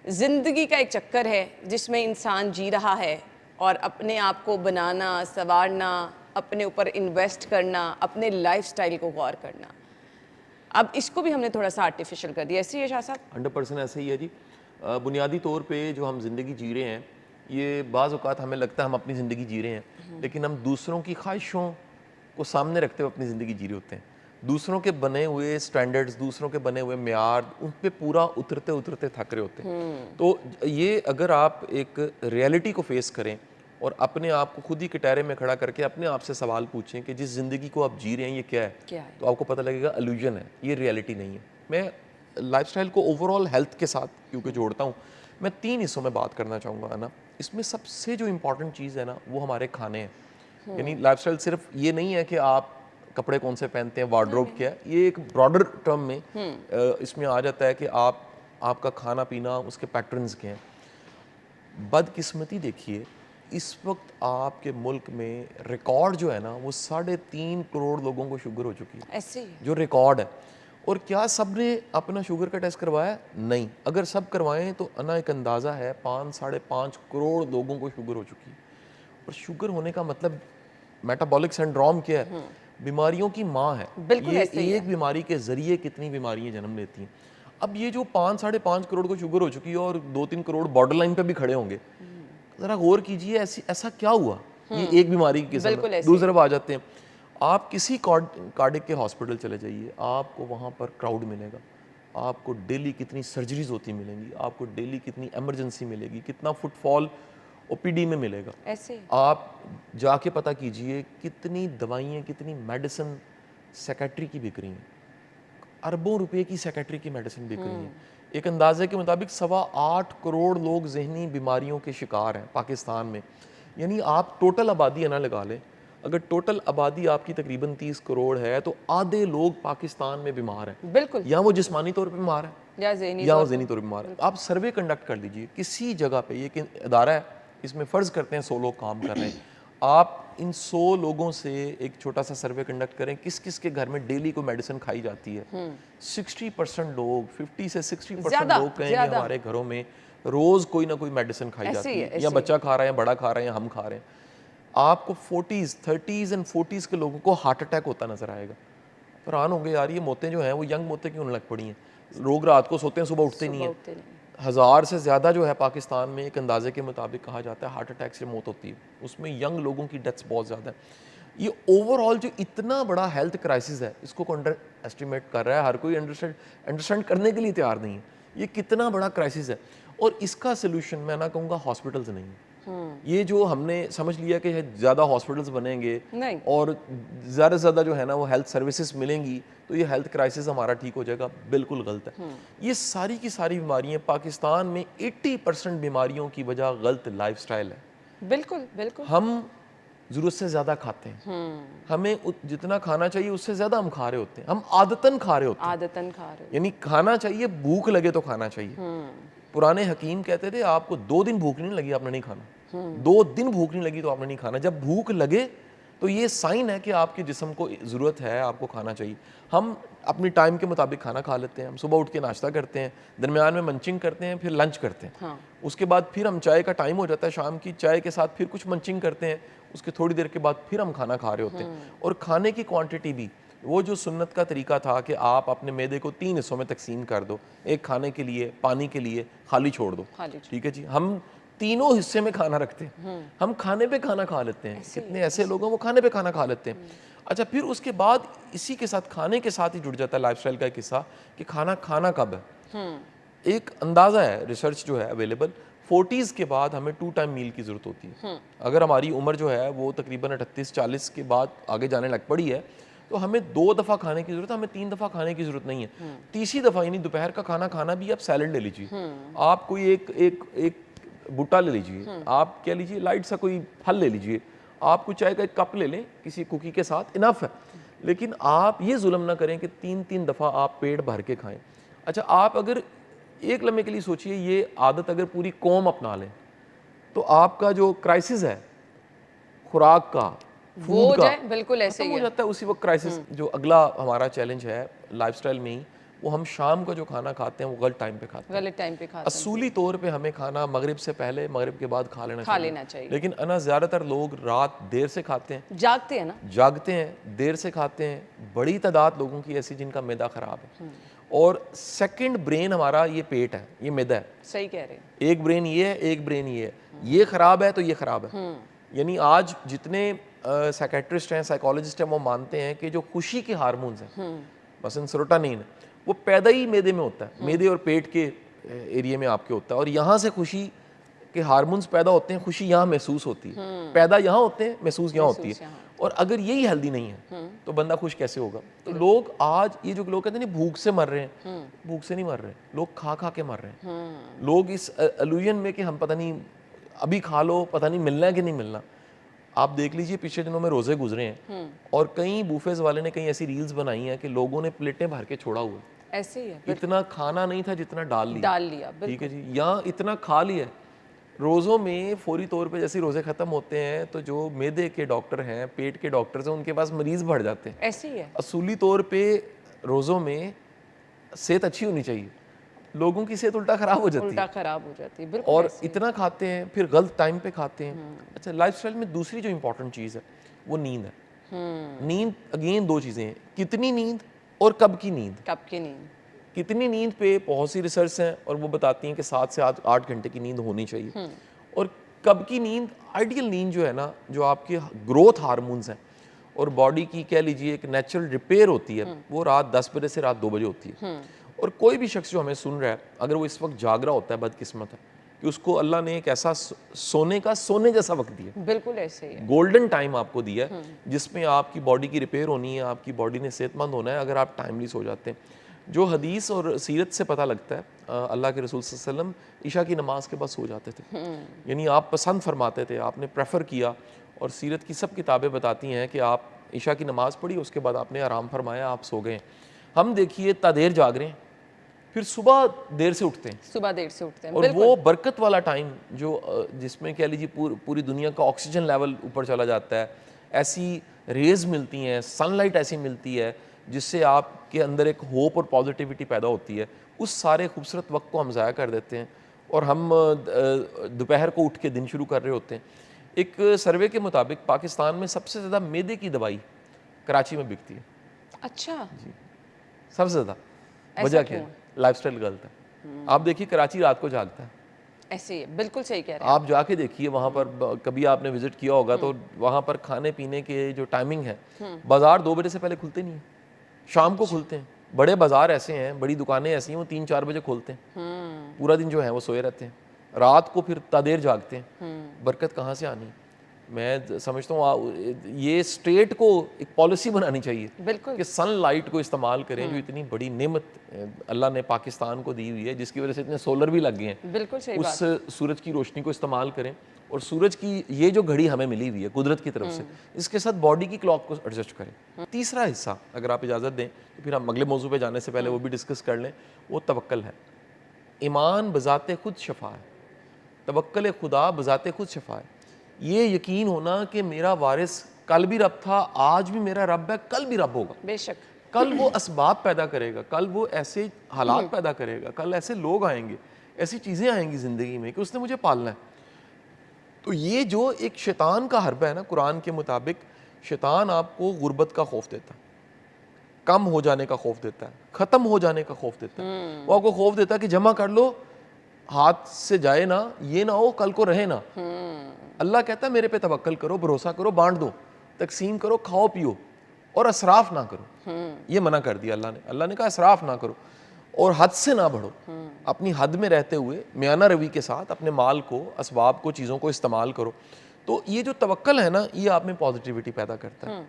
ज़िंदगी का एक चक्कर है जिसमें इंसान जी रहा है और अपने आप को बनाना, संवारना, अपने ऊपर इन्वेस्ट करना, अपने लाइफस्टाइल को गौर करना। अब इसको भी हमने थोड़ा सा आर्टिफिशियल कर दिया, ऐसे ही है शाह साहब? 100% ऐसे ही है जी। बुनियादी तौर पे जो हम ज़िंदगी जी रहे हैं, ये बाज़ औक़ात हमें लगता है हम अपनी ज़िंदगी जी रहे हैं, लेकिन हम दूसरों की ख्वाहिशों को सामने रखते हुए अपनी ज़िंदगी जी रहे होते हैं। दूसरों के बने हुए स्टैंडर्ड्स, दूसरों के बने हुए मेयार, उन पे पूरा उतरते उतरते थक रहे होते हैं। तो ये अगर आप एक रियलिटी को फेस करें और अपने आप को खुद ही कटहरे में खड़ा करके अपने आप से सवाल पूछें कि जिस ज़िंदगी को आप जी रहे हैं ये क्या है, तो आपको पता लगेगा इल्यूजन है, ये रियलिटी नहीं है। मैं लाइफस्टाइल को ओवरऑल हेल्थ के साथ क्योंकि जोड़ता हूँ, मैं 3 हिस्सों में बात करना चाहूँगा ना। इसमें सबसे जो इम्पोर्टेंट चीज़ है ना, वो हमारे खाने हैं। यानी लाइफस्टाइल सिर्फ ये नहीं है कि आप कपड़े कौन से पहनते हैं, वार्डरोब क्या है, ये एक ब्रॉडर टर्म में इसमें आ जाता है कि आपका खाना पीना, उसके पैटर्न्स क्या हैं। बदकिस्मती देखिए, इस वक्त आपके मुल्क में रिकॉर्ड जो है ना, वो 3.5 करोड़ लोगों को शुगर हो चुकी है, ऐसे ही जो रिकॉर्ड है। और क्या सब ने अपना शुगर का टेस्ट करवाया? नहीं। अगर सब करवाएं तो अना एक अंदाज़ा है 5-5.5 करोड़ लोगों को शुगर हो चुकी है। और शुगर होने का मतलब मेटाबॉलिक सिंड्रोम क्या है? बीमारियों की माँ है। बिल्कुल ये ऐसे ही एक है। बीमारी के ज़रिए कितनी बीमारियाँ जन्म लेती हैं। अब ये जो 5-5.5 करोड़ को शुगर हो चुकी है और 2-3 करोड़ बॉर्डर लाइन पे भी खड़े होंगे, ज़रा गौर कीजिए ऐसा क्या हुआ? ये एक बीमारी की किस्म बिल्कुल है। ऐसे दूसरी तरफ आ जाते हैं, आप किसी कार्डिक के हॉस्पिटल चले जाइए, आपको वहाँ पर क्राउड मिलेगा। आपको डेली कितनी सर्जरीज होती मिलेंगी, आपको डेली कितनी इमरजेंसी मिलेगी, कितना फुटफॉल ओपीडी में मिलेगा। ऐसे आप जाके पता कीजिए कितनी दवाइयाँ, कितनी मेडिसिन सेक्रेटरी की बिक रही हैं। अरबों रुपए की सेक्रेटरी की मेडिसिन बिक रही है। एक अंदाजे के मुताबिक 8.25 करोड़ लोग जहनी बीमारियों के शिकार हैं पाकिस्तान में। यानी आप टोटल आबादी ना लगा लें, अगर टोटल आबादी आपकी तकरीबन 30 करोड़ है तो आधे लोग पाकिस्तान में बीमार हैं। बिल्कुल, या वो जिस्मानी तौर पे बीमार है या ज़हनी या वो तौर ज़हनी तौर पे बीमार है। आप सर्वे कंडक्ट कर लीजिए किसी जगह पे, ये कि इदारा है, इसमें फ़र्ज़ करते हैं 100 लोग काम कर रहे हैं, आप इन 100 लोगों से एक छोटा सा सर्वे कंडक्ट करें किस किस के घर में डेली को मेडिसिन खाई जाती है। 60% लोग, 50 से 60% लोग कहेंगे हमारे घरों में रोज़ कोई ना कोई मेडिसिन खाई जाती है, या बच्चा खा रहा है, बड़ा खा रहे हैं, हम खा रहे हैं। आपको 40s, 30s एंड 40s के लोगों को हार्ट अटैक होता नजर आएगा। हैरान होंगे यार, ये मौतें जो हैं वो यंग मौतें क्यों लग पड़ी हैं? लोग रात को सोते हैं, सुबह उठते नहीं हैं। 1000 से ज़्यादा जो है पाकिस्तान में एक अंदाजे के मुताबिक कहा जाता है हार्ट अटैक से मौत होती है, उसमें यंग लोगों की डेथ्स बहुत ज़्यादा है। ये ओवरऑल जो इतना बड़ा हेल्थ क्राइसिस है, इसको अंडर एस्टिमेट कर रहा है हर कोई, अंडरस्टैंड करने के लिए तैयार नहीं है ये कितना बड़ा क्राइसिस है। और इसका सोल्यूशन मैं ना कहूँगा हॉस्पिटल्स नहीं है। ये जो हमने समझ लिया कि ज़्यादा हॉस्पिटल्स बनेंगे और ज़्यादा से ज़्यादा जो है ना वो हेल्थ सर्विसेज मिलेंगी तो ये हेल्थ क्राइसिस हमारा ठीक हो जाएगा, बिल्कुल गलत है। ये सारी की सारी बीमारियाँ, पाकिस्तान में 80% बीमारियों की वजह गलत लाइफस्टाइल है। बिल्कुल बिल्कुल। हम ज़रूरत से ज़्यादा खाते हैं, हमें जितना खाना चाहिए उससे ज़्यादा हम खा रहे होते हैं, हम आदतन खा रहे होते हैं। आदतन खा रहे, यानी खाना चाहिए, भूख लगे तो खाना चाहिए। पुराने हकीम कहते थे आपको 2 दिन भूख नहीं लगी आपने नहीं खाना, 2 दिन भूख नहीं लगी तो आपने नहीं खाना। जब भूख लगे तो ये साइन है कि आपके जिस्म को ज़रूरत है, आपको खाना चाहिए। हम अपनी टाइम के मुताबिक खाना खा लेते हैं, हम सुबह उठ के नाश्ता करते हैं, दरमियान में मंचिंग करते हैं, फिर लंच करते हैं। उसके बाद फिर हम चाय का टाइम हो जाता है शाम की, चाय के साथ फिर कुछ मंचिंग करते हैं, उसके थोड़ी देर के बाद फिर हम खाना खा रहे होते हैं। और खाने की क्वांटिटी भी वो जो सुन्नत का तरीका था कि आप अपने मैदे को 3 हिस्सों में तकसीम कर दो, एक खाने के लिए, पानी के लिए, खाली छोड़ दो, ठीक है जी। हम तीनों हिस्से में खाना रखते हैं, हम खाने पे खाना खा लेते हैं। कितने ऐसे लोग हैं वो खाने पे खाना खा लेते हैं। अच्छा, फिर उसके बाद इसी के साथ, खाने के साथ ही जुड़ जाता है लाइफस्टाइल का एक हिस्सा कि खाना खाना कब है। एक अंदाज़ा है, रिसर्च जो है अवेलेबल, 40s के बाद हमें 2 टाइम मील की ज़रूरत होती है। अगर हमारी उम्र जो है वो तकरीबन 38-40 के बाद आगे जाने लग पड़ी है तो हमें 2 दफ़ा खाने की ज़रूरत है, हमें 3 दफ़ा खाने की ज़रूरत नहीं है। तीसरी दफ़ा यानी दोपहर का खाना खाना भी आप सैलड ले लीजिए, आप कोई एक बूटा ले लीजिए, आप क्या लीजिए, लाइट सा कोई फल ले लीजिए, आप कुछ चाय का एक कप ले लें किसी कुकी के साथ, इनफ है। लेकिन आप ये जुल्म ना करें कि 3-3 दफ़ा आप पेट भर के खाएं। अच्छा, आप अगर एक लम्हे के लिए सोचिए ये आदत अगर पूरी कौम अपना लें तो आपका जो क्राइसिस है खुराक का, फूड का, बिल्कुल ऐसे ही हो जाता है उसी वक्त क्राइसिस। जो अगला हमारा चैलेंज है लाइफस्टाइल में ही, वो हम शाम का जो खाना खाते हैं वो गलत टाइम पे खाते हैं। गलत टाइम पे खाते असूली तौर पे हमें खाना मगरिब से पहले, मगरिब के बाद खा लेना चाहिए। लेकिन अना ज़्यादातर लोग रात देर से खाते हैं, जागते हैं ना, जागते हैं, देर से खाते हैं। बड़ी तादाद लोगों की ऐसी जिनका मैदा ख़राब है। और सेकंड ब्रेन हमारा ये पेट है, ये मैदा है। सही कह रहे हैं। एक ब्रेन ये है, एक ब्रेन ये है। ये ख़राब है तो ये ख़राब है। यानी आज जितने साइकेट्रिस्ट हैं, साइकोलॉजिस्ट हैं, वो मानते हैं कि जो खुशी के हार्मोन्स हैं, मसलन सेरोटोनिन, वो पैदा ही मैदे में होता है। मैदे और पेट के एरिया में आपके होता है, और यहाँ से खुशी के हार्मोन्स पैदा होते हैं, खुशी यहाँ महसूस होती है। पैदा यहाँ होते हैं, महसूस यहाँ होती है। और अगर यही हेल्दी नहीं है तो बंदा खुश कैसे होगा? तो लोग आज ये जो लोग कहते हैं भूख से मर रहे हैं, भूख से नहीं मर रहे, लोग खा खा के मर रहे हैं। लोग इस इल्यूजन में कि हम पता नहीं अभी खा लो, पता नहीं मिलना है कि नहीं मिलना। आप देख लीजिए पिछले दिनों में रोजे गुजरे हैं और कई बूफेज वाले ने कई ऐसी रील्स बनाई हैं कि लोगों ने प्लेटें भर के छोड़ा हुआ है। ऐसे ही है, इतना खाना नहीं था जितना डाल लिया। ठीक है जी, यहाँ इतना खा लिया। रोज़ों में फौरी तौर पे जैसे रोज़े ख़त्म होते हैं तो जो मैदे के डॉक्टर हैं, पेट के डॉक्टर्स हैं, उनके पास मरीज़ बढ़ जाते हैं। ऐसे ही है। असूली तौर पे रोज़ों में सेहत अच्छी होनी चाहिए, लोगों की सेहत उल्टा ख़राब हो जाती है। बिल्कुल। और इतना खाते हैं, फिर गलत टाइम पे खाते हैं। अच्छा, लाइफस्टाइल में दूसरी जो इम्पोर्टेंट चीज़ है वो नींद है। नींद अगेन दो चीज़ें हैं, कितनी नींद और कब की नींद। कितनी नींद पे बहुत सी रिसर्च हैं और वो बताती हैं कि 7 से 8 घंटे की नींद होनी चाहिए। और कब की नींद, आइडियल नींद जो है ना, जो आपके ग्रोथ हार्मोन्स हैं और बॉडी की कह लीजिए एक नेचुरल रिपेयर होती है, वो रात 10 बजे से रात 2 बजे होती है। और कोई भी शख्स जो हमें सुन रहा है, अगर वो इस वक्त जाग रहा होता है, बदकिस्मत है कि उसको अल्लाह ने एक ऐसा सोने जैसा वक्त दिया। बिल्कुल ऐसे ही है। गोल्डन टाइम आपको दिया है जिसमें आपकी बॉडी की रिपेयर होनी है, आपकी बॉडी ने सेहतमंद होना है अगर आप टाइमली सो जाते हैं। जो हदीस और सीरत से पता लगता है, अल्लाह के रसूल सल्लल्लाहु अलैहि वसल्लम ईशा की नमाज के बाद सो जाते थे। यानी आप पसंद फरमाते थे, आपने प्रेफर किया। और सीरत की सब किताबें बताती हैं कि आप ईशा की नमाज पढ़ी, उसके बाद आपने आराम फरमाया, आप सो गए। हम देखिए इतना देर जाग रहे हैं, फिर सुबह देर से उठते हैं। और वो बरकत वाला टाइम जो जिसमें कह लीजिए पूरी दुनिया का ऑक्सीजन लेवल ऊपर चला जाता है, ऐसी रेज मिलती हैं, सनलाइट ऐसी मिलती है जिससे आपके अंदर एक होप और पॉजिटिविटी पैदा होती है। उस सारे खूबसूरत वक्त को हम ज़ाया कर देते हैं और हम दोपहर को उठ के दिन शुरू कर रहे होते हैं। एक सर्वे के मुताबिक पाकिस्तान में सबसे ज़्यादा मैदे की दवाई कराची में बिकती है। अच्छा जी, सबसे ज़्यादा। वजह क्या है? लाइफस्टाइल गलत है। आप देखिए कराची रात को जागता है। ऐसे ही है, बिल्कुल सही कह रहे हैं आप जाके देखिए वहाँ पर, कभी आपने विजिट किया होगा तो वहाँ पर खाने पीने के जो टाइमिंग है, बाजार 2 बजे से पहले खुलते नहीं है, शाम को खुलते हैं। बड़े बाजार ऐसे हैं, बड़ी दुकानें ऐसी हैं, वो 3-4 बजे खोलते हैं। पूरा दिन जो है वो सोए रहते हैं, रात को फिर इतना देर जागते हैं। बरकत कहाँ से आनी? मैं समझता हूँ ये स्टेट को एक पॉलिसी बनानी चाहिए कि सनलाइट को इस्तेमाल करें, जो इतनी बड़ी नेमत अल्लाह ने पाकिस्तान को दी हुई है, जिसकी वजह से इतने सोलर भी लग गए हैं। बिल्कुल सही उस सूरज की रोशनी को इस्तेमाल करें। और सूरज की ये जो घड़ी हमें मिली हुई है कुदरत की तरफ से, इसके साथ बॉडी की क्लॉक को एडजस्ट करें। तीसरा हिस्सा अगर आप इजाज़त दें तो फिर हम अगले मौजू पे जाने से पहले वो भी डिस्कस कर लें, वो तवक्कल है। ईमान बजाते खुद शफा है, तवक्कल खुदा बजाते खुद शफा है। ये यकीन होना कि मेरा वारिस कल भी रब था, आज भी मेरा रब है, कल भी रब होगा। बेशक कल वो असबाब पैदा करेगा, कल वो ऐसे हालात पैदा करेगा, कल ऐसे लोग आएंगे, ऐसी चीज़ें आएंगी ज़िंदगी में कि उसने मुझे पालना है। तो ये जो एक शैतान का हरबा है ना, कुरान के मुताबिक शैतान आपको गुर्बत का खौफ देता है, कम हो जाने का खौफ देता है, ख़त्म हो जाने का खौफ देता है। वो आपको खौफ देता है कि जमा कर लो, हाथ से जाए ना, ये ना हो कल को रहे ना। अल्लाह कहता है मेरे पे तवक्कल करो, भरोसा करो, बांट दो, तकसीम करो, खाओ पियो और असराफ ना करो। ये मना कर दिया अल्लाह ने। अल्लाह ने कहा असराफ ना करो और हद से ना बढ़ो। अपनी हद में रहते हुए मियाना रवि के साथ अपने माल को, असबाब को, चीज़ों को इस्तेमाल करो। तो ये जो तवक्कल है ना, ये आप में पॉजिटिविटी पैदा करता है।